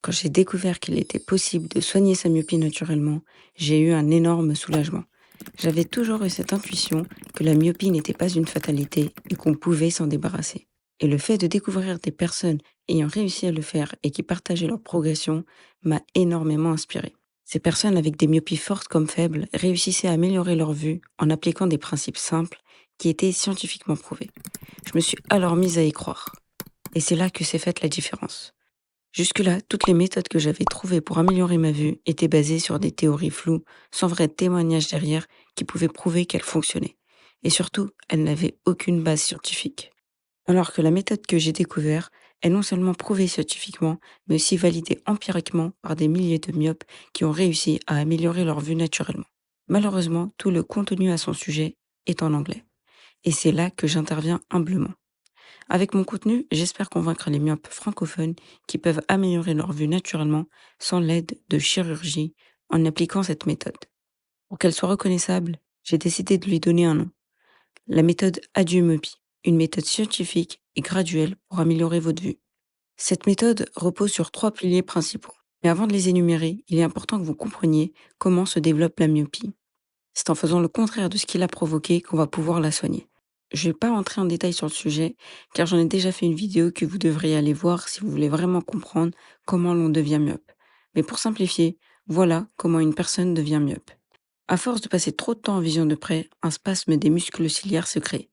Quand j'ai découvert qu'il était possible de soigner sa myopie naturellement, j'ai eu un énorme soulagement. J'avais toujours eu cette intuition que la myopie n'était pas une fatalité et qu'on pouvait s'en débarrasser. Et le fait de découvrir des personnes ayant réussi à le faire et qui partageaient leur progression m'a énormément inspiré. Ces personnes avec des myopies fortes comme faibles réussissaient à améliorer leur vue en appliquant des principes simples qui étaient scientifiquement prouvés. Je me suis alors mise à y croire. Et c'est là que s'est faite la différence. Jusque-là, toutes les méthodes que j'avais trouvées pour améliorer ma vue étaient basées sur des théories floues, sans vrai témoignage derrière qui pouvaient prouver qu'elles fonctionnaient. Et surtout, elles n'avaient aucune base scientifique. Alors que la méthode que j'ai découverte est non seulement prouvée scientifiquement, mais aussi validée empiriquement par des milliers de myopes qui ont réussi à améliorer leur vue naturellement. Malheureusement, tout le contenu à son sujet est en anglais. Et c'est là que j'interviens humblement. Avec mon contenu, j'espère convaincre les myopes francophones qui peuvent améliorer leur vue naturellement sans l'aide de chirurgie en appliquant cette méthode. Pour qu'elle soit reconnaissable, j'ai décidé de lui donner un nom. La méthode Adieu myopie, une méthode scientifique et graduelle pour améliorer votre vue. Cette méthode repose sur 3 piliers principaux. Mais avant de les énumérer, il est important que vous compreniez comment se développe la myopie. C'est en faisant le contraire de ce qui l'a provoqué qu'on va pouvoir la soigner. Je ne vais pas rentrer en détail sur le sujet, car j'en ai déjà fait une vidéo que vous devriez aller voir si vous voulez vraiment comprendre comment l'on devient myope. Mais pour simplifier, voilà comment une personne devient myope. À force de passer trop de temps en vision de près, un spasme des muscles ciliaires se crée.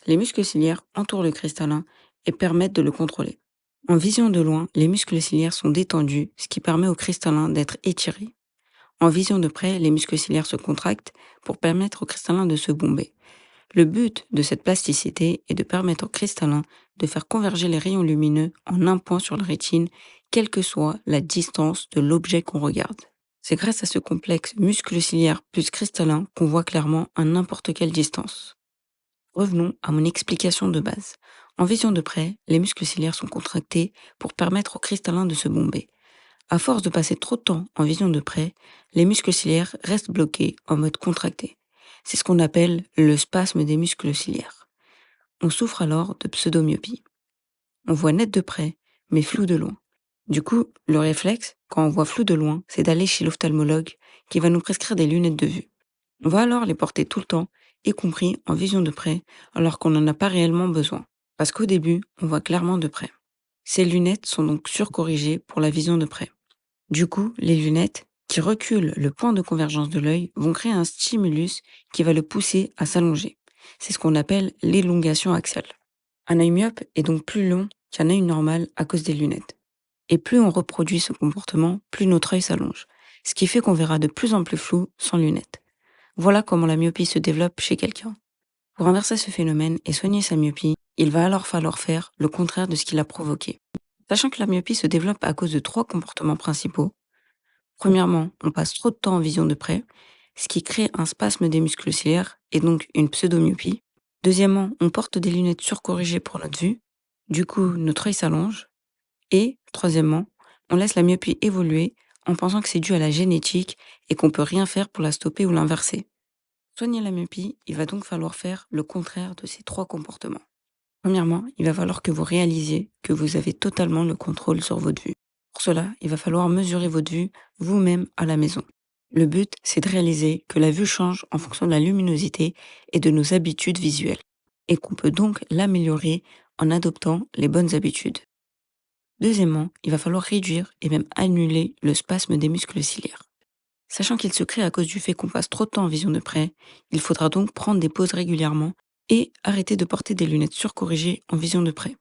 Les muscles ciliaires entourent le cristallin et permettent de le contrôler. En vision de loin, les muscles ciliaires sont détendus, ce qui permet au cristallin d'être étiré. En vision de près, les muscles ciliaires se contractent pour permettre au cristallin de se bomber. Le but de cette plasticité est de permettre au cristallin de faire converger les rayons lumineux en un point sur la rétine, quelle que soit la distance de l'objet qu'on regarde. C'est grâce à ce complexe muscle ciliaire plus cristallin qu'on voit clairement à n'importe quelle distance. Revenons à mon explication de base. En vision de près, les muscles ciliaires sont contractés pour permettre au cristallin de se bomber. À force de passer trop de temps en vision de près, les muscles ciliaires restent bloqués en mode contracté. C'est ce qu'on appelle le spasme des muscles ciliaires. On souffre alors de pseudomyopie. On voit net de près, mais flou de loin. Du coup, le réflexe, quand on voit flou de loin, c'est d'aller chez l'ophtalmologue qui va nous prescrire des lunettes de vue. On va alors les porter tout le temps, y compris en vision de près, alors qu'on n'en a pas réellement besoin. Parce qu'au début, on voit clairement de près. Ces lunettes sont donc surcorrigées pour la vision de près. Du coup, les lunettes, qui reculent le point de convergence de l'œil, vont créer un stimulus qui va le pousser à s'allonger. C'est ce qu'on appelle l'élongation axiale. Un œil myope est donc plus long qu'un œil normal à cause des lunettes. Et plus on reproduit ce comportement, plus notre œil s'allonge. Ce qui fait qu'on verra de plus en plus flou sans lunettes. Voilà comment la myopie se développe chez quelqu'un. Pour inverser ce phénomène et soigner sa myopie, il va alors falloir faire le contraire de ce qui l'a provoqué. Sachant que la myopie se développe à cause de 3 comportements principaux. Premièrement, on passe trop de temps en vision de près, ce qui crée un spasme des muscles ciliaires et donc une pseudomyopie. Deuxièmement, on porte des lunettes surcorrigées pour notre vue. Du coup, notre œil s'allonge. Et troisièmement, on laisse la myopie évoluer en pensant que c'est dû à la génétique et qu'on peut rien faire pour la stopper ou l'inverser. Soigner la myopie, il va donc falloir faire le contraire de ces 3 comportements. Premièrement, il va falloir que vous réalisiez que vous avez totalement le contrôle sur votre vue. Pour cela, il va falloir mesurer votre vue vous-même à la maison. Le but, c'est de réaliser que la vue change en fonction de la luminosité et de nos habitudes visuelles, et qu'on peut donc l'améliorer en adoptant les bonnes habitudes. Deuxièmement, il va falloir réduire et même annuler le spasme des muscles ciliaires. Sachant qu'il se crée à cause du fait qu'on passe trop de temps en vision de près, il faudra donc prendre des pauses régulièrement et arrêter de porter des lunettes surcorrigées en vision de près.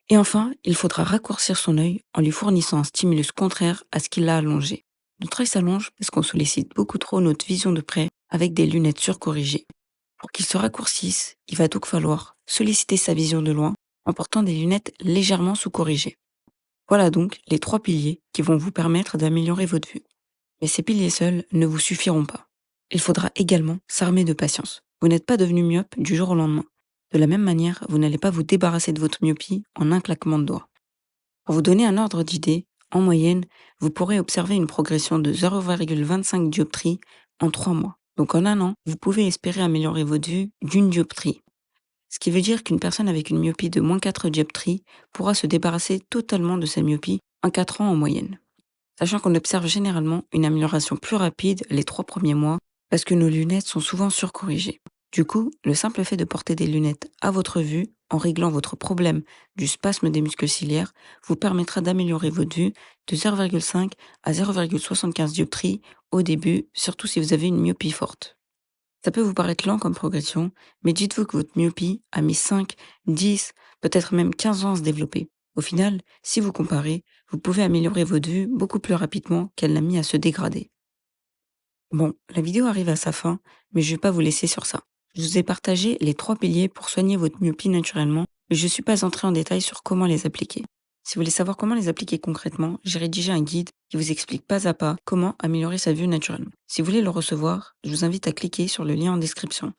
Et enfin, il faudra raccourcir son œil en lui fournissant un stimulus contraire à ce qui l'a allongé. Notre œil s'allonge parce qu'on sollicite beaucoup trop notre vision de près avec des lunettes surcorrigées. Pour qu'il se raccourcisse, il va donc falloir solliciter sa vision de loin en portant des lunettes légèrement sous-corrigées. Voilà donc les 3 piliers qui vont vous permettre d'améliorer votre vue. Mais ces piliers seuls ne vous suffiront pas. Il faudra également s'armer de patience. Vous n'êtes pas devenu myope du jour au lendemain. De la même manière, vous n'allez pas vous débarrasser de votre myopie en un claquement de doigts. Pour vous donner un ordre d'idée, en moyenne, vous pourrez observer une progression de 0,25 dioptrie en 3 mois. Donc en un an, vous pouvez espérer améliorer votre vue d'une dioptrie. Ce qui veut dire qu'une personne avec une myopie de -4 dioptries pourra se débarrasser totalement de sa myopie en 4 ans en moyenne. Sachant qu'on observe généralement une amélioration plus rapide les 3 premiers mois parce que nos lunettes sont souvent surcorrigées. Du coup, le simple fait de porter des lunettes à votre vue, en réglant votre problème du spasme des muscles ciliaires, vous permettra d'améliorer votre vue de 0,5 à 0,75 dioptries au début, surtout si vous avez une myopie forte. Ça peut vous paraître lent comme progression, mais dites-vous que votre myopie a mis 5, 10, peut-être même 15 ans à se développer. Au final, si vous comparez, vous pouvez améliorer votre vue beaucoup plus rapidement qu'elle n'a mis à se dégrader. Bon, la vidéo arrive à sa fin, mais je ne vais pas vous laisser sur ça. Je vous ai partagé les 3 piliers pour soigner votre myopie naturellement, mais je ne suis pas entrée en détail sur comment les appliquer. Si vous voulez savoir comment les appliquer concrètement, j'ai rédigé un guide qui vous explique pas à pas comment améliorer sa vue naturellement. Si vous voulez le recevoir, je vous invite à cliquer sur le lien en description.